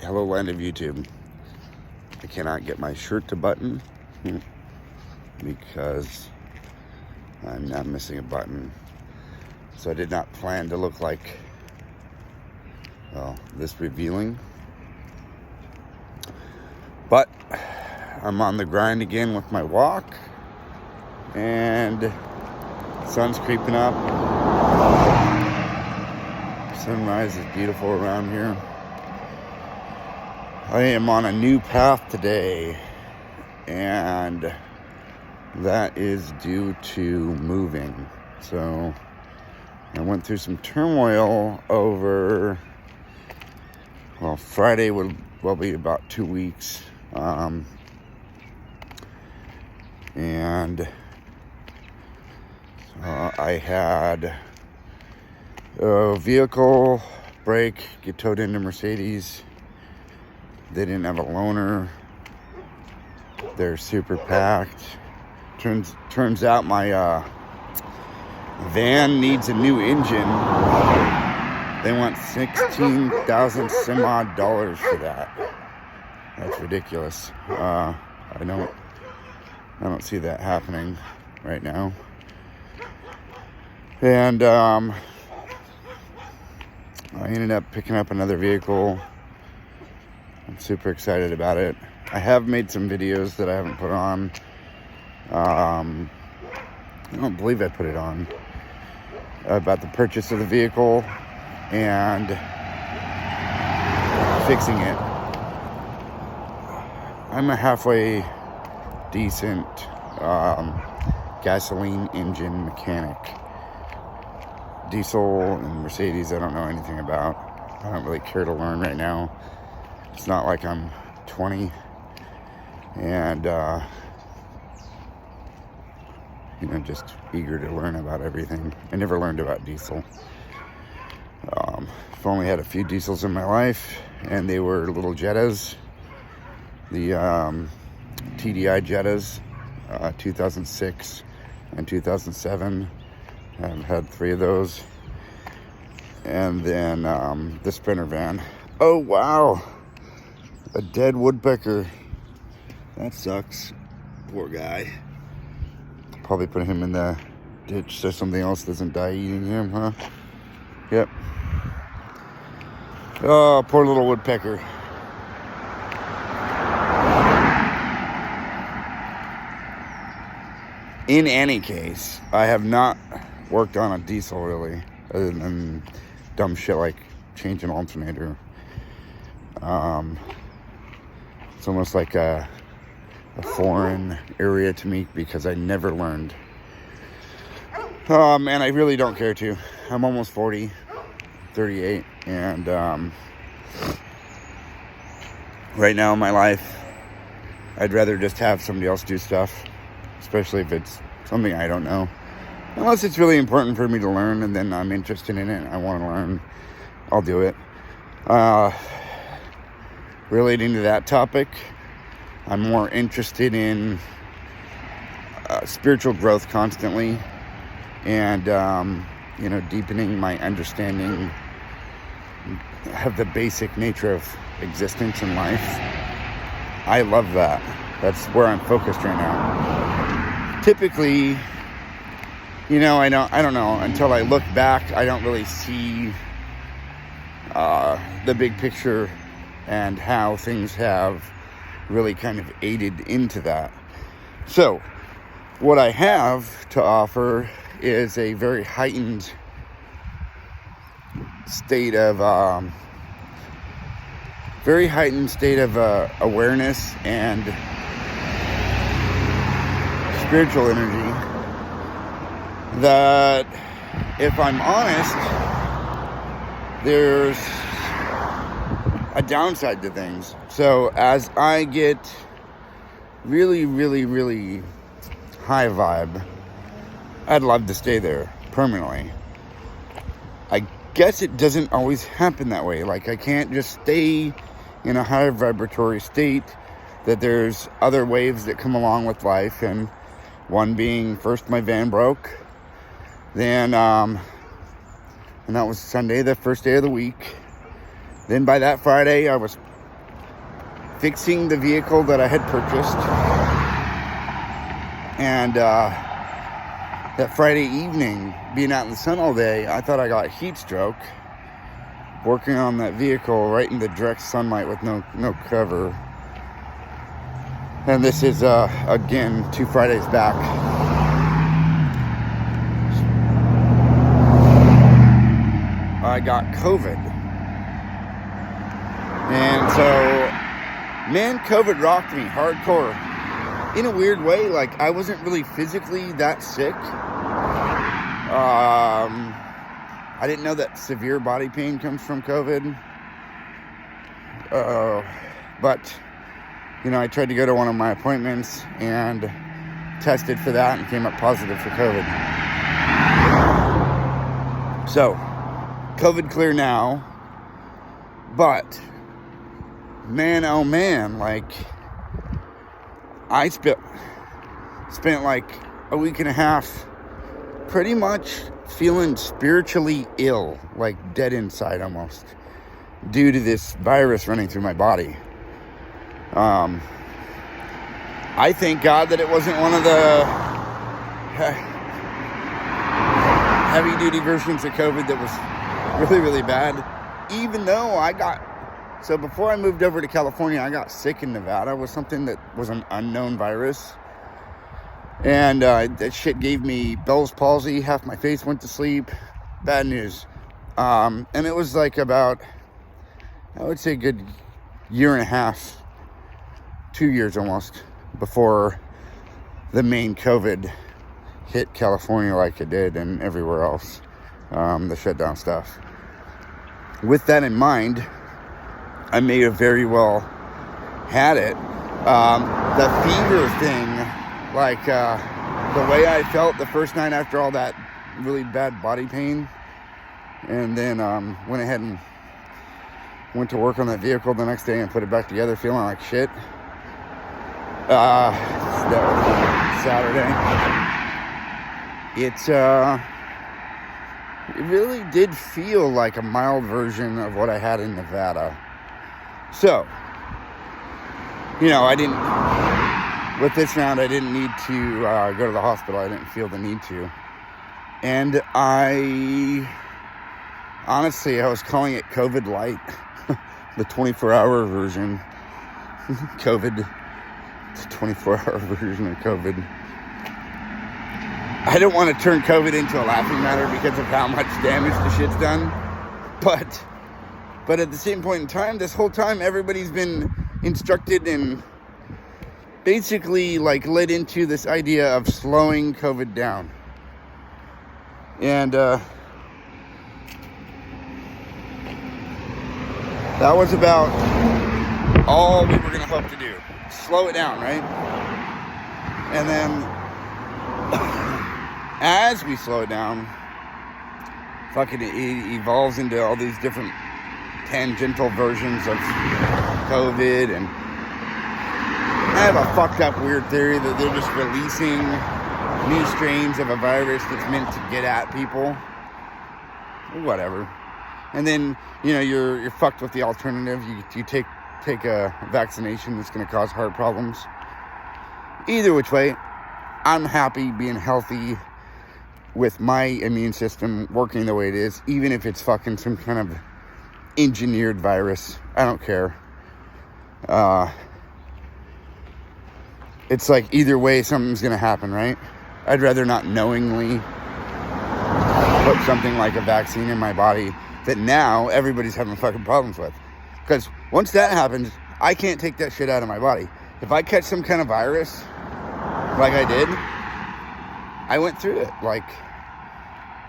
hello land of YouTube. I cannot get my shirt to button because I'm now missing a button. So I did not plan to look like, well, this revealing. But I'm on the grind again with my walk, and sun's creeping up. Sunrise is beautiful around here. I am on a new path today, and that is due to moving. So I went through some turmoil over, well, Friday will be about 2 weeks. And I had a vehicle break, get towed into Mercedes. They didn't have a loaner. They're super packed. Turns out my van needs a new engine. They want $16,000 some odd dollars for that. That's ridiculous. I don't see that happening right now. And I ended up picking up another vehicle. I'm super excited about it. I have made some videos that I haven't put on. I don't believe I put it on. About the purchase of the vehicle and fixing it. I'm a halfway decent gasoline engine mechanic. Diesel and Mercedes, I don't know anything about. I don't really care to learn right now. It's not like I'm 20 and just eager to learn about everything. I never learned about diesel. I've only had a few diesels in my life, and they were little Jettas, the TDI Jettas, 2006 and 2007. I've had 3 of those, and then the Sprinter van. Oh wow, a dead woodpecker. That sucks. Poor guy. Probably put him in the ditch so something else doesn't die eating him, huh? Yep. Oh, poor little woodpecker. In any case, I have not worked on a diesel really, other than dumb shit like changing an alternator. It's almost like a foreign area to me because I never learned. And I really don't care to. I'm almost 40, 38, and right now in my life, I'd rather just have somebody else do stuff, especially if it's something I don't know. Unless it's really important for me to learn and then I'm interested in it, I want to learn, I'll do it. Relating to that topic, I'm more interested in spiritual growth constantly and, deepening my understanding of the basic nature of existence and life. I love that. That's where I'm focused right now. Typically, I don't know, until I look back, I don't really see the big picture and how things have really kind of aided into that. So, what I have to offer is a very heightened state of awareness and spiritual energy that, if I'm honest, there's a downside to things. So as I get really, really, really high vibe, I'd love to stay there permanently. I guess it doesn't always happen that way. Like, I can't just stay in a high vibratory state, that there's other waves that come along with life, and one being, first my van broke, then and that was Sunday, the first day of the week. Then by that Friday, I was fixing the vehicle that I had purchased. And that Friday evening, being out in the sun all day, I thought I got heat stroke. Working on that vehicle right in the direct sunlight with no cover. And this is, again, 2 Fridays back. I got COVID. And so, man, COVID rocked me hardcore. In a weird way, like, I wasn't really physically that sick. I didn't know that severe body pain comes from COVID. But, you know, I tried to go to one of my appointments and tested for that and came up positive for COVID. So, COVID clear now. But, man, oh man, like, I spent like a week and a half pretty much feeling spiritually ill, like dead inside almost, due to this virus running through my body. I thank God that it wasn't one of the heavy-duty versions of COVID that was really, really bad. Even though so before I moved over to California, I got sick in Nevada with something that was an unknown virus. And that shit gave me Bell's palsy. Half my face went to sleep. Bad news. And it was like about, I would say, a good year and a half, 2 years almost, before the main COVID hit California like it did and everywhere else. The shutdown stuff. With that in mind, I may have very well had it. The fever thing, like the way I felt the first night after all that really bad body pain, and then went ahead and went to work on that vehicle the next day and put it back together feeling like shit. That was Saturday. It really did feel like a mild version of what I had in Nevada. So, you know, with this round, I didn't need to go to the hospital. I didn't feel the need to. And honestly, I was calling it COVID Light, the 24-hour version. COVID, the 24-hour version of COVID. I don't want to turn COVID into a laughing matter because of how much damage the shit's done. But at the same point in time, this whole time, everybody's been instructed and basically like led into this idea of slowing COVID down. And that was about all we were going to hope to do. Slow it down, right? And then as we slow it down, fucking it evolves into all these different tangential versions of COVID, and I have a fucked up weird theory that they're just releasing new strains of a virus that's meant to get at people. Whatever. And then, you know, you're fucked with the alternative. You take a vaccination that's going to cause heart problems. Either which way, I'm happy being healthy with my immune system working the way it is, even if it's fucking some kind of engineered virus. I don't care. It's like either way something's gonna happen, right? I'd rather not knowingly put something like a vaccine in my body that now everybody's having fucking problems with. Because once that happens, I can't take that shit out of my body. If I catch some kind of virus like I did, I went through it. Like,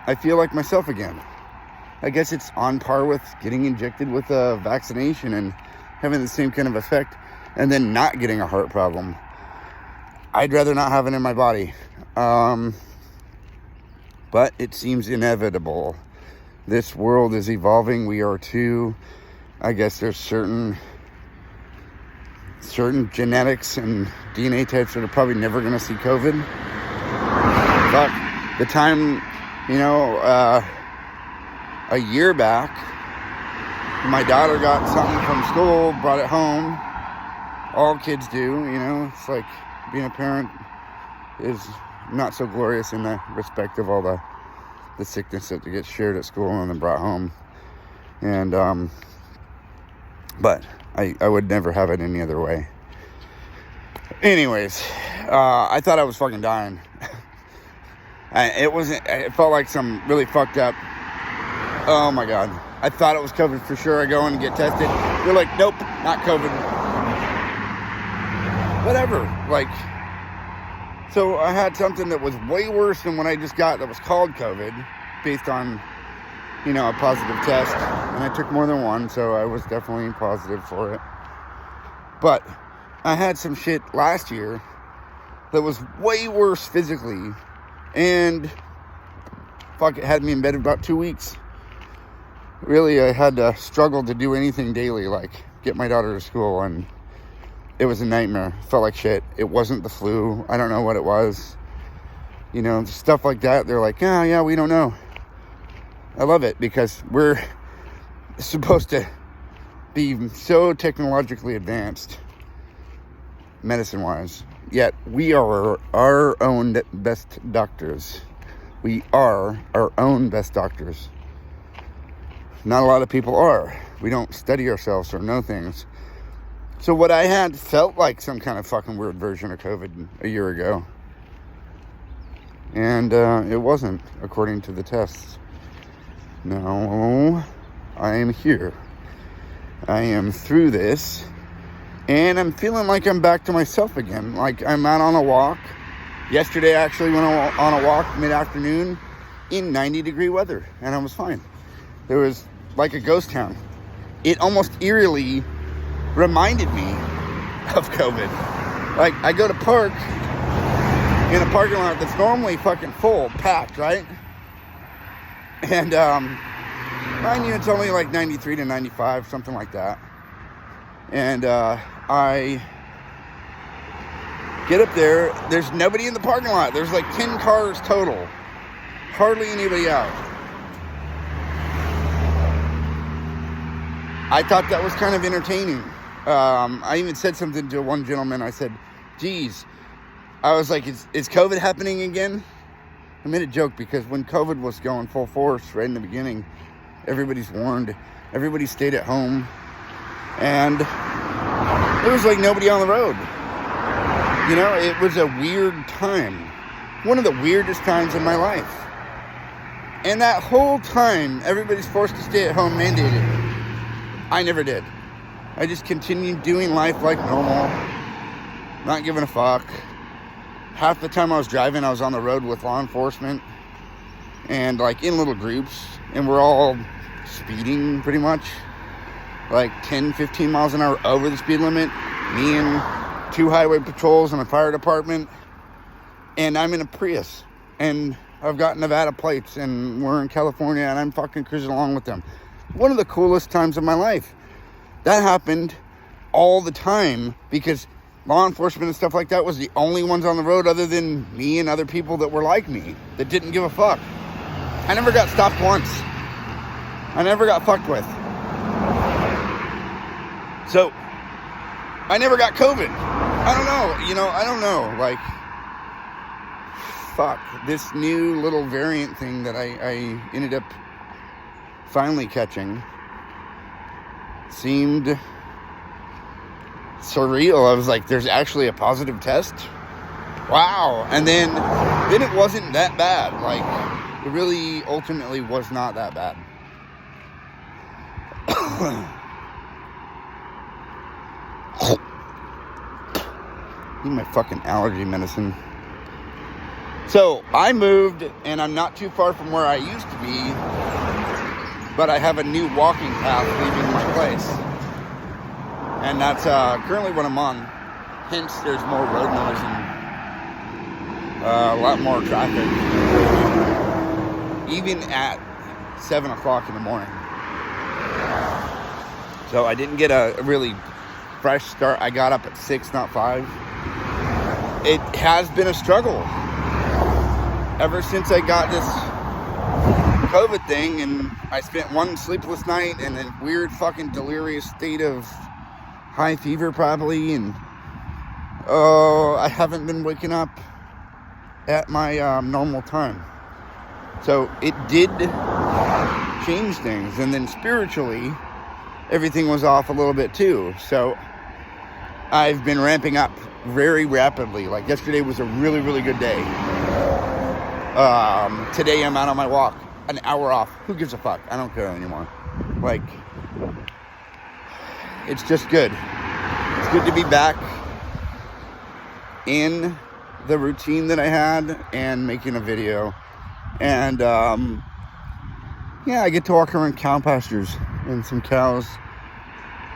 I feel like myself again. I guess it's on par with getting injected with a vaccination and having the same kind of effect and then not getting a heart problem. I'd rather not have it in my body. But it seems inevitable. This world is evolving. We are too. I guess there's certain genetics and DNA types that are probably never going to see COVID. But the time, a year back, my daughter got something from school, brought it home, all kids do, It's like being a parent is not so glorious in the respect of all the sickness that gets shared at school and then brought home. And, but I would never have it any other way. Anyways, I thought I was fucking dying. It felt like some really fucked up, oh my God. I thought it was COVID for sure. I go in and get tested. They're like, nope, not COVID. Whatever. So I had something that was way worse than what I just got that was called COVID based on, a positive test. And I took more than one, so I was definitely positive for it. But I had some shit last year that was way worse physically. And fuck, it had me in bed about 2 weeks. Really, I had to struggle to do anything daily, like get my daughter to school, and it was a nightmare. Felt like shit. It wasn't the flu. I don't know what it was. Stuff like that. They're like, yeah, we don't know. I love it because we're supposed to be so technologically advanced, medicine-wise, yet we are our own best doctors. We are our own best doctors. Not a lot of people are. We don't study ourselves or know things. So what I had felt like some kind of fucking weird version of COVID a year ago. And it wasn't, according to the tests. No, I am here. I am through this. And I'm feeling like I'm back to myself again. Like I'm out on a walk. Yesterday I actually went on a walk mid-afternoon in 90-degree weather. And I was fine. There was like a ghost town. It almost eerily reminded me of COVID. Like, I go to park in a parking lot that's normally fucking full, packed, right? And, mind you, it's only like 93 to 95, something like that. And, I get up there, there's nobody in the parking lot. There's like 10 cars total. Hardly anybody out. I thought that was kind of entertaining. I even said something to one gentleman. I said, geez, I was like, is COVID happening again? I made a joke because when COVID was going full force right in the beginning, everybody's warned, everybody stayed at home, and there was like nobody on the road. It was a weird time. One of the weirdest times in my life. And that whole time, everybody's forced to stay at home mandated. I never did. I just continued doing life like normal, not giving a fuck. Half the time I was driving, I was on the road with law enforcement and like in little groups, and we're all speeding pretty much, like 10, 15 miles an hour over the speed limit. Me and 2 highway patrols and a fire department, and I'm in a Prius, and I've got Nevada plates, and we're in California, and I'm fucking cruising along with them. One of the coolest times of my life. That happened all the time because law enforcement and stuff like that was the only ones on the road other than me and other people that were like me, that didn't give a fuck. I never got stopped once. I never got fucked with. So, I never got COVID. I don't know. Like, fuck. This new little variant thing that I ended up finally catching seemed surreal. I was like, there's actually a positive test? Wow. And then it wasn't that bad. Like, it really ultimately was not that bad. Need my fucking allergy medicine. So, I moved, and I'm not too far from where I used to be, but I have a new walking path leaving my place. And that's currently what I'm on. Hence, there's more road noise and a lot more traffic. Even at 7 o'clock in the morning. So I didn't get a really fresh start. I got up at 6, not 5. It has been a struggle ever since I got this COVID thing, and I spent one sleepless night in a weird fucking delirious state of high fever probably, and oh, I haven't been waking up at my normal time. So it did change things. And then spiritually, everything was off a little bit too. So I've been ramping up very rapidly. Like yesterday was a really, really good day. Today I'm out on my walk, an hour off. Who gives a fuck? I don't care anymore. Like, it's just good. It's good to be back in the routine that I had and making a video. And yeah, I get to walk around cow pastures and some cows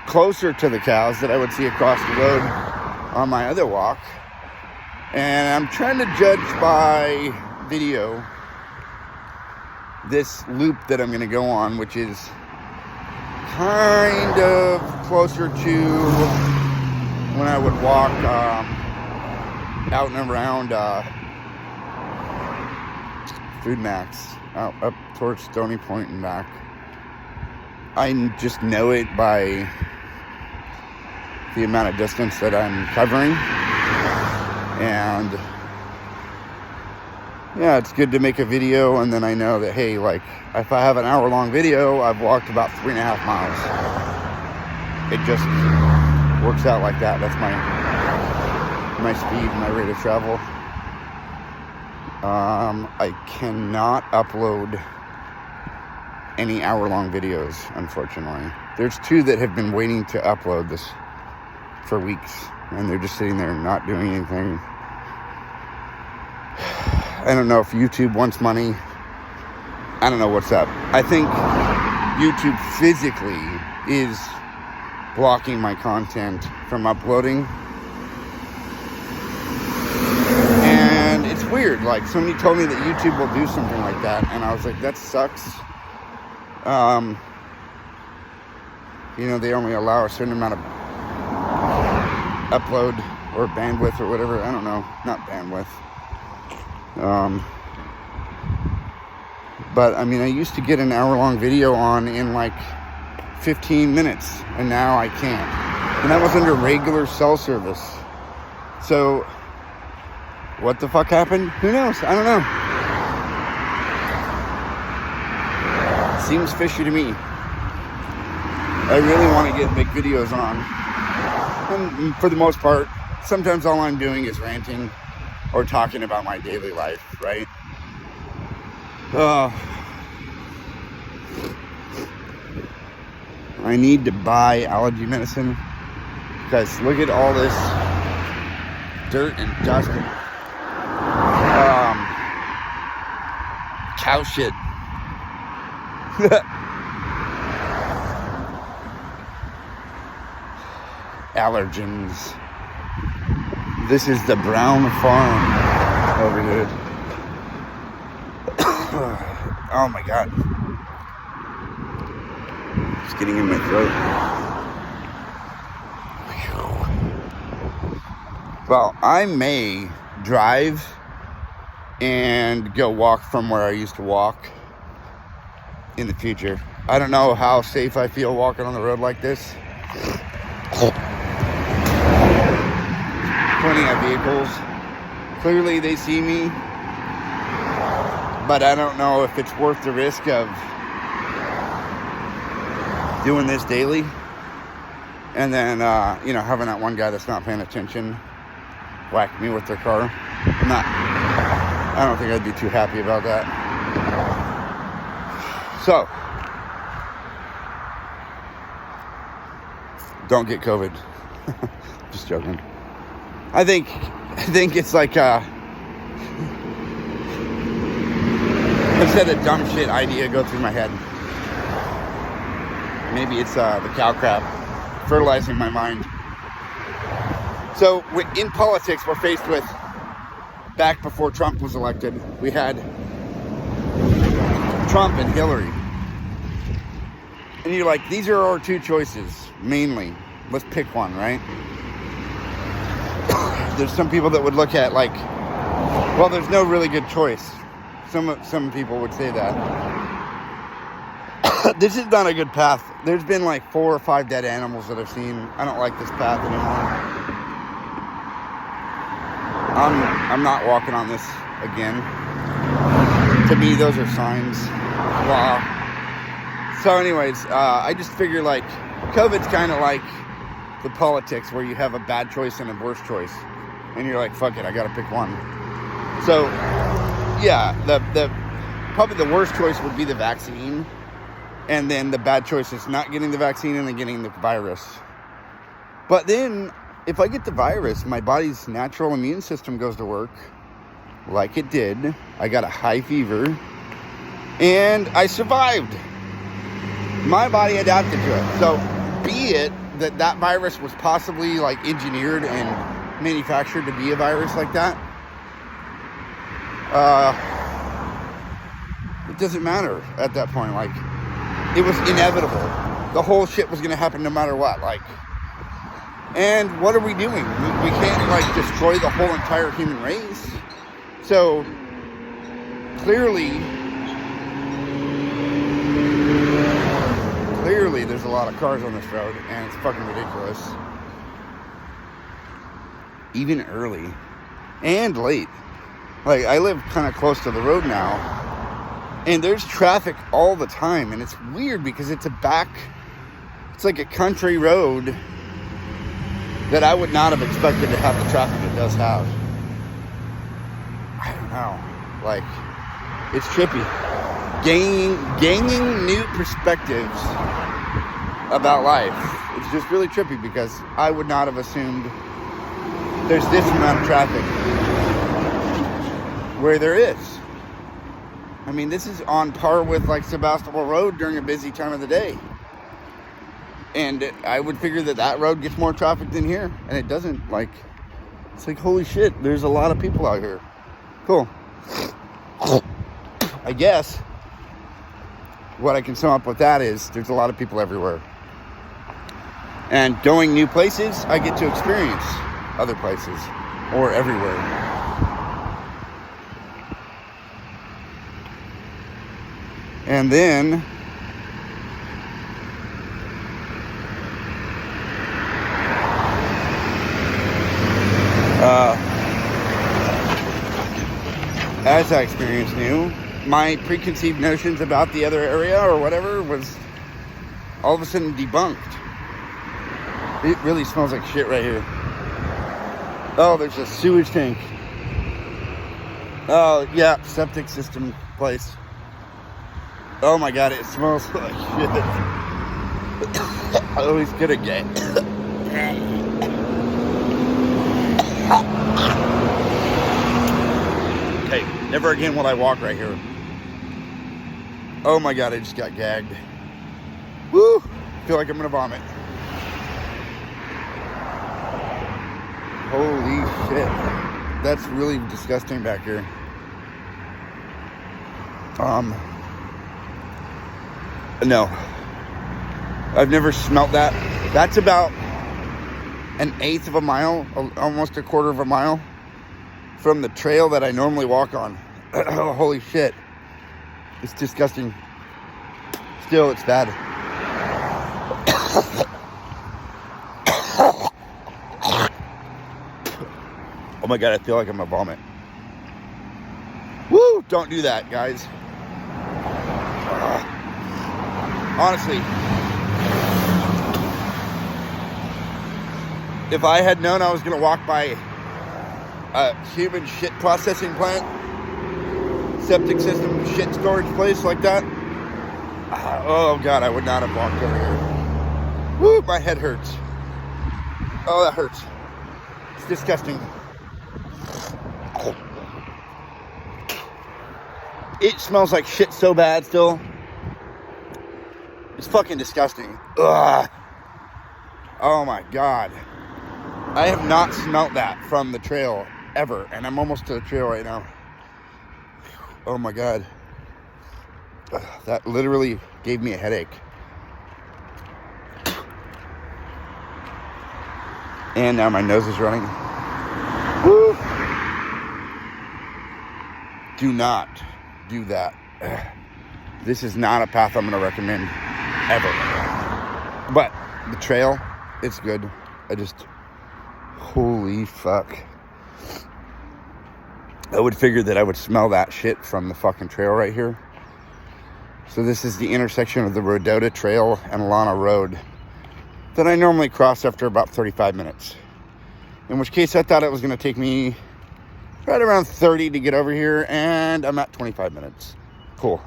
closer to the cows that I would see across the road on my other walk. And I'm trying to judge by video this loop that I'm going to go on, which is kind of closer to when I would walk out and around Food Max, out up towards Stony Point and back. I just know it by the amount of distance that I'm covering. And yeah, it's good to make a video, and then I know that, hey, like, if I have an hour-long video, I've walked about 3.5 miles. It just works out like that. That's my speed, my rate of travel. I cannot upload any hour-long videos, unfortunately. There's 2 that have been waiting to upload this for weeks, and they're just sitting there not doing anything. I don't know if YouTube wants money. I don't know what's up. I think YouTube physically is blocking my content from uploading. And it's weird. Like, somebody told me that YouTube will do something like that, and I was like, that sucks. You know, they only allow a certain amount of upload or bandwidth or whatever. I don't know. Not bandwidth. But I mean, I used to get an hour-long video on in like 15 minutes, and now I can't. And that was under regular cell service. So, what the fuck happened? Who knows? I don't know. Seems fishy to me. I really want to make videos on. And for the most part, sometimes all I'm doing is ranting or talking about my daily life, right? I need to buy allergy medicine because look at all this dirt and dust and cow shit. Allergens. This is the Brown Farm over here. Oh my god. It's getting in my throat. Well, I may drive and go walk from where I used to walk in the future. I don't know how safe I feel walking on the road like this. Plenty of vehicles. Clearly they see me, but I don't know if it's worth the risk of doing this daily and then having that one guy that's not paying attention whack me with their car. I don't think I'd be too happy about that. So don't get COVID. Just joking. I think it's like I've had a dumb shit idea go through my head. Maybe it's the cow crap fertilizing my mind. So in politics, we're faced with, back before Trump was elected, we had Trump and Hillary. And you're like, these are our 2 choices, mainly. Let's pick one, right? There's some people that would look at like, well, there's no really good choice. Some people would say that. This is not a good path. There's been like 4 or 5 dead animals that I've seen. I don't like this path anymore. I'm not walking on this again. To me, those are signs. Wow. So anyways, I just figure like COVID's kind of like the politics where you have a bad choice and a worse choice. And you're like, fuck it, I gotta pick one. So, yeah, the probably the worst choice would be the vaccine. And then the bad choice is not getting the vaccine and then getting the virus. But then, if I get the virus, my body's natural immune system goes to work like it did. I got a high fever. And I survived. My body adapted to it. So, be it that virus was possibly, like, engineered and manufactured to be a virus like that. It doesn't matter at that point. Like, it was inevitable. The whole shit was going to happen no matter what. Like, and what are we doing? We can't, like, destroy the whole entire human race. So, clearly, there's a lot of cars on this road, and it's fucking ridiculous. Even early. And late. Like, I live kind of close to the road now, and there's traffic all the time, and it's weird because it's it's like a country road that I would not have expected to have the traffic it does have. I don't know. Like, it's trippy. Gaining new perspectives about life. It's just really trippy because I would not have assumed there's this amount of traffic where there is. I mean, this is on par with like Sebastopol Road during a busy time of the day. And I would figure that road gets more traffic than here. And it doesn't. Like, it's like, holy shit, there's a lot of people out here. Cool. I guess what I can sum up with that is there's a lot of people everywhere. And going new places, I get to experience other places or everywhere. And then as I experienced new, my preconceived notions about the other area or whatever was all of a sudden debunked. It really smells like shit right here. Oh, there's a sewage tank. Oh, yeah, septic system place. Oh my god, it smells like shit. I always get a gay. Okay, never again will I walk right here. Oh my god, I just got gagged. Woo! I feel like I'm gonna vomit. Holy shit. That's really disgusting back here. No. I've never smelt that. That's about 1/8 of a mile, almost 1/4 of a mile from the trail that I normally walk on. Holy shit. It's disgusting. Still, it's bad. Oh my god, I feel like I'm gonna vomit. Woo! Don't do that, guys. Honestly, if I had known I was gonna walk by a human shit processing plant, septic system, shit storage place like that, oh god, I would not have walked over here. Woo! My head hurts. Oh, that hurts. It's disgusting. It smells like shit so bad still. It's fucking disgusting. Ugh. Oh my god. I have not smelt that from the trail ever. And I'm almost to the trail right now. Oh my god. Ugh, that literally gave me a headache. And now my nose is running. Woo. Do not do that. This is not a path I'm going to recommend ever. But the trail, it's good. Holy fuck. I would figure that I would smell that shit from the fucking trail right here. So this is the intersection of the Rodota Trail and Lana Road that I normally cross after about 35 minutes. In which case, I thought it was going to take me right around 30 to get over here, and I'm at 25 minutes. Cool.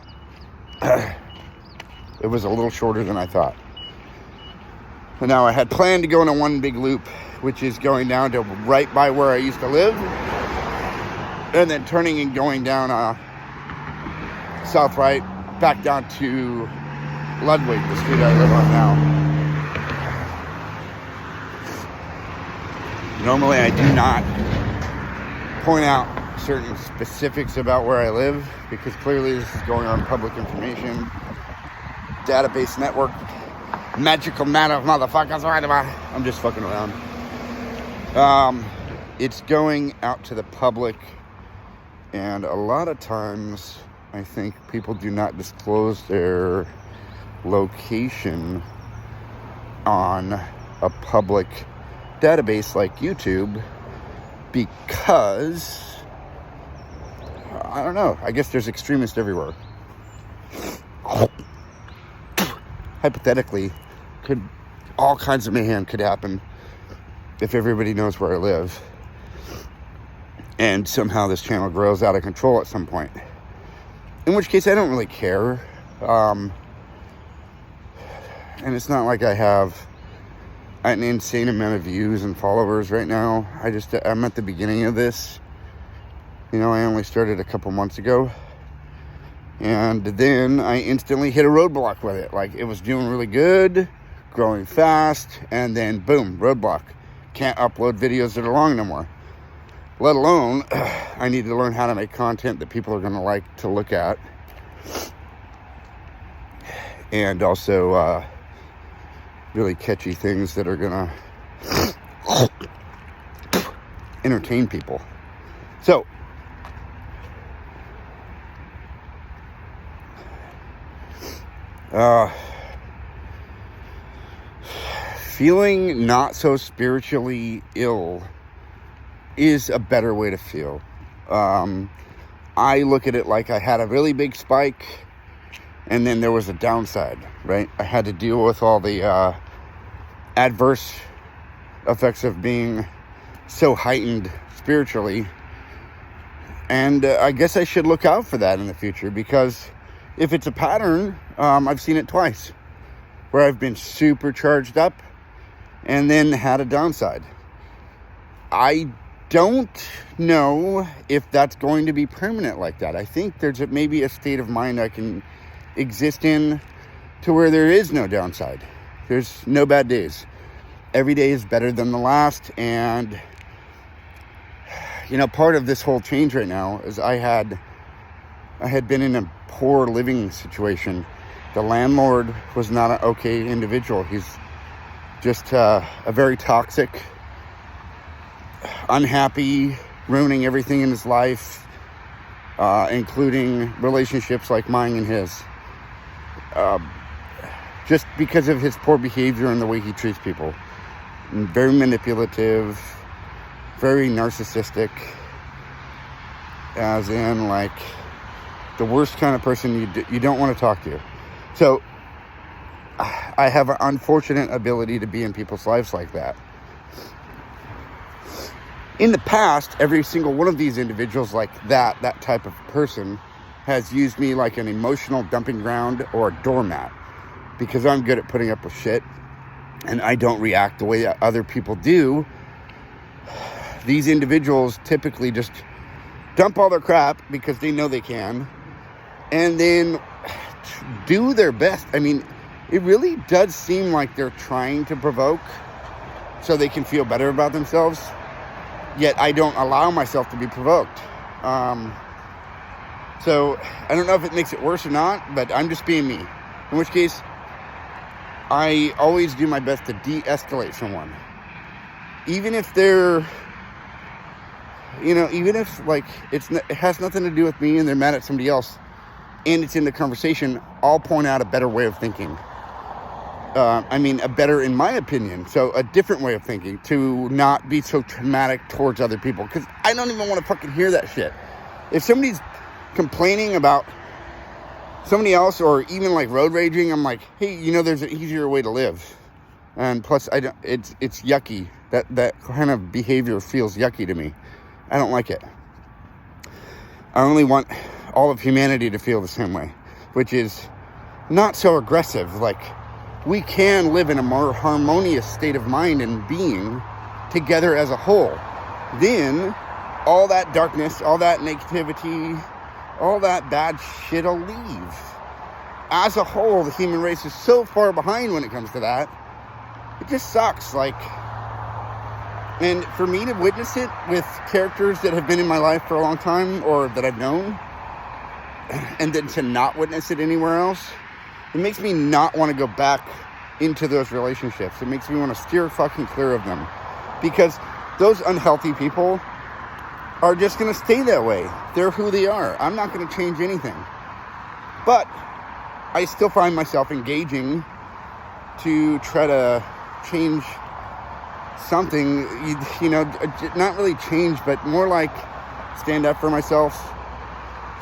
It was a little shorter than I thought. And now I had planned to go in a one big loop, which is going down to right by where I used to live, and then turning and going down south right, back down to Ludwig, the street I live on now. Normally I do not point out certain specifics about where I live, because clearly this is going on public information, database network, magical man of motherfuckers. I'm just fucking around. It's going out to the public, and a lot of times I think people do not disclose their location on a public database like YouTube, because I don't know, I guess there's extremists everywhere. Hypothetically, all kinds of mayhem could happen if everybody knows where I live, and somehow this channel grows out of control at some point, in which case I don't really care. And it's not like I have an insane amount of views and followers right now. I'm at the beginning of this. I only started a couple months ago, and then I instantly hit a roadblock with it. Like, it was doing really good, growing fast, and then boom, roadblock. Can't upload videos that are long no more. Let alone, I need to learn how to make content that people are going to like to look at, and also really catchy things that are gonna entertain people. So feeling not so spiritually ill is a better way to feel. I look at it like I had a really big spike, and then there was a downside, right? I had to deal with all the adverse effects of being so heightened spiritually. And I guess I should look out for that in the future, because if it's a pattern, I've seen it twice, where I've been super charged up and then had a downside. I don't know if that's going to be permanent like that. I think there's maybe a state of mind I can exist in to where there is no downside. There's no bad days. Every day is better than the last. And part of this whole change right now is I had been in a poor living situation. The landlord was not an okay individual. He's just a very toxic, unhappy, ruining everything in his life, including relationships like mine and his. Just because of his poor behavior and the way he treats people. Very manipulative, very narcissistic, as in, like, the worst kind of person you don't want to talk to. So I have an unfortunate ability to be in people's lives like that. In the past, every single one of these individuals like that type of person, has used me like an emotional dumping ground or a doormat, because I'm good at putting up with shit and I don't react the way other people do. These individuals typically just dump all their crap because they know they can, and then do their best. I mean, it really does seem like they're trying to provoke so they can feel better about themselves, yet I don't allow myself to be provoked. So I don't know if it makes it worse or not, but I'm just being me. In which case, I always do my best to de-escalate someone. Even if they're, even if, like, it has nothing to do with me and they're mad at somebody else. and it's in the conversation, I'll point out a better way of thinking. A better, in my opinion, so a different way of thinking, to not be so traumatic towards other people, because I don't even want to fucking hear that shit. If somebody's complaining about somebody else, or even like road raging, I'm like, hey, there's an easier way to live. And plus, it's yucky. That kind of behavior feels yucky to me. I don't like it. I only want all of humanity to feel the same way, which is not so aggressive. Like, we can live in a more harmonious state of mind and being together as a whole. Then all that darkness, all that negativity, all that bad shit'll leave. As a whole, the human race is so far behind when it comes to that. It just sucks. And for me to witness it with characters that have been in my life for a long time, or that I've known, and then to not witness it anywhere else, it makes me not want to go back into those relationships. It makes me want to steer fucking clear of them. Because those unhealthy people are just going to stay that way. They're who they are. I'm not going to change anything. But I still find myself engaging to try to change something, not really change, but more like stand up for myself,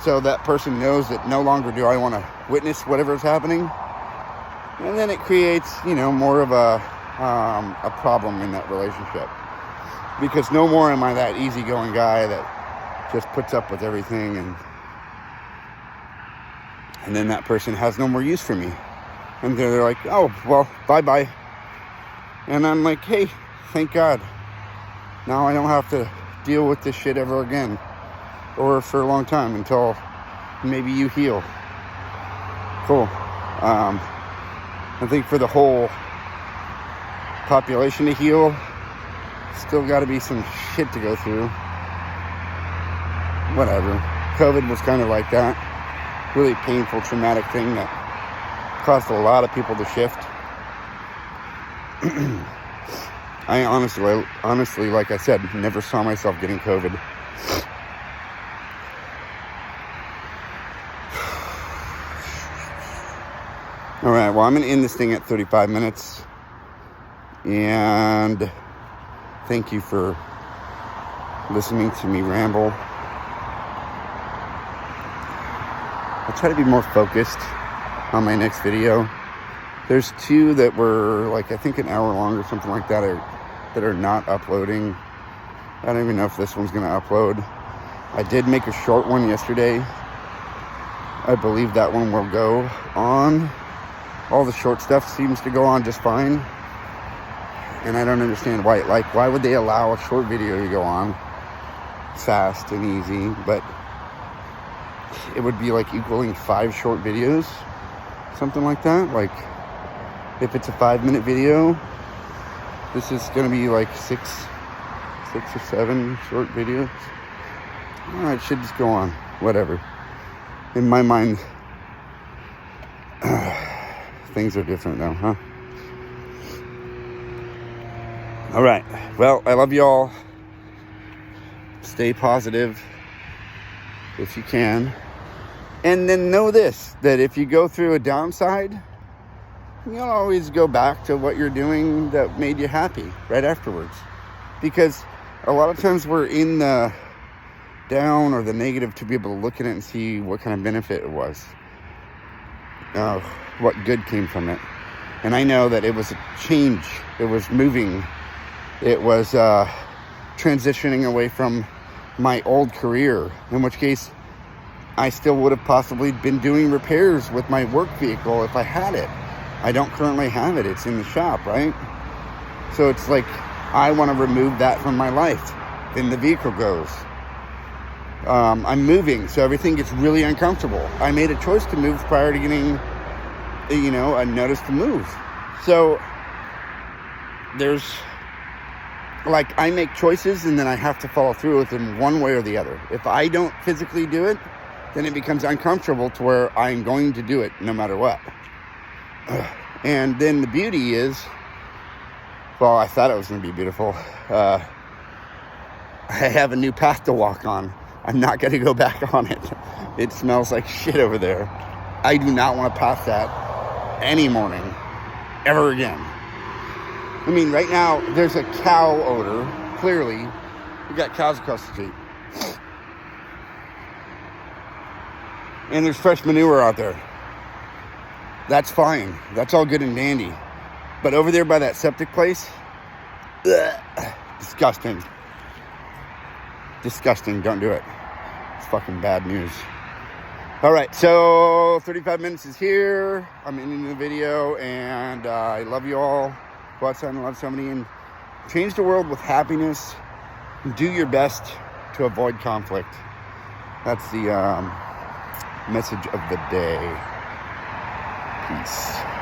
so that person knows that no longer do I want to witness whatever is happening. And then it creates, more of a problem in that relationship. Because no more am I that easygoing guy that just puts up with everything, and then that person has no more use for me. And they're like, oh, well, bye-bye. And I'm like, hey, thank God. Now I don't have to deal with this shit ever again. Or for a long time, until maybe you heal. Cool. I think for the whole population to heal, still got to be some shit to go through. Whatever. COVID was kind of like that. Really painful, traumatic thing that caused a lot of people to shift. I honestly, like I said, never saw myself getting COVID. All right, well, I'm going to end this thing at 35 minutes. And thank you for listening to me ramble. I'll try to be more focused on my next video. There's two that were, I think an hour long or something like that, that are not uploading. I don't even know if this one's going to upload. I did make a short one yesterday. I believe that one will go on. All the short stuff seems to go on just fine. And I don't understand why. Why would they allow a short video to go on fast and easy? But it would be equaling 5 short videos. Something like that. If it's a 5-minute video, this is going to be 6 or 7 short videos. It should just go on. Whatever. In my mind, things are different now, huh? All right. Well, I love you all. Stay positive if you can. And then know this, that if you go through a downside, you'll always go back to what you're doing that made you happy right afterwards. Because a lot of times we're in the down or the negative to be able to look at it and see what kind of benefit it was. What good came from it. And I know that it was a change. It was moving. It was transitioning away from my old career, in which case I still would have possibly been doing repairs with my work vehicle if I had it. I don't currently have it. It's in the shop, right? So it's I want to remove that from my life. Then the vehicle goes. I'm moving, so everything gets really uncomfortable. I made a choice to move prior to getting, a notice to move. So there's, I make choices and then I have to follow through with them one way or the other. If I don't physically do it, then it becomes uncomfortable to where I'm going to do it no matter what. And then the beauty is, well, I thought it was going to be beautiful. I have a new path to walk on I'm not going to go back on it. It smells like shit over there. I do not want to pass that any morning ever again. I mean, right now, there's a cow odor. Clearly, we got cows across the street. And there's fresh manure out there. That's fine. That's all good and dandy. But over there by that septic place, ugh, disgusting. Disgusting. Don't do it. It's fucking bad news. All right, so 35 minutes is here. I'm ending the video, and I love you all. Go outside and love somebody, and change the world with happiness. Do your best to avoid conflict. That's the message of the day. Peace.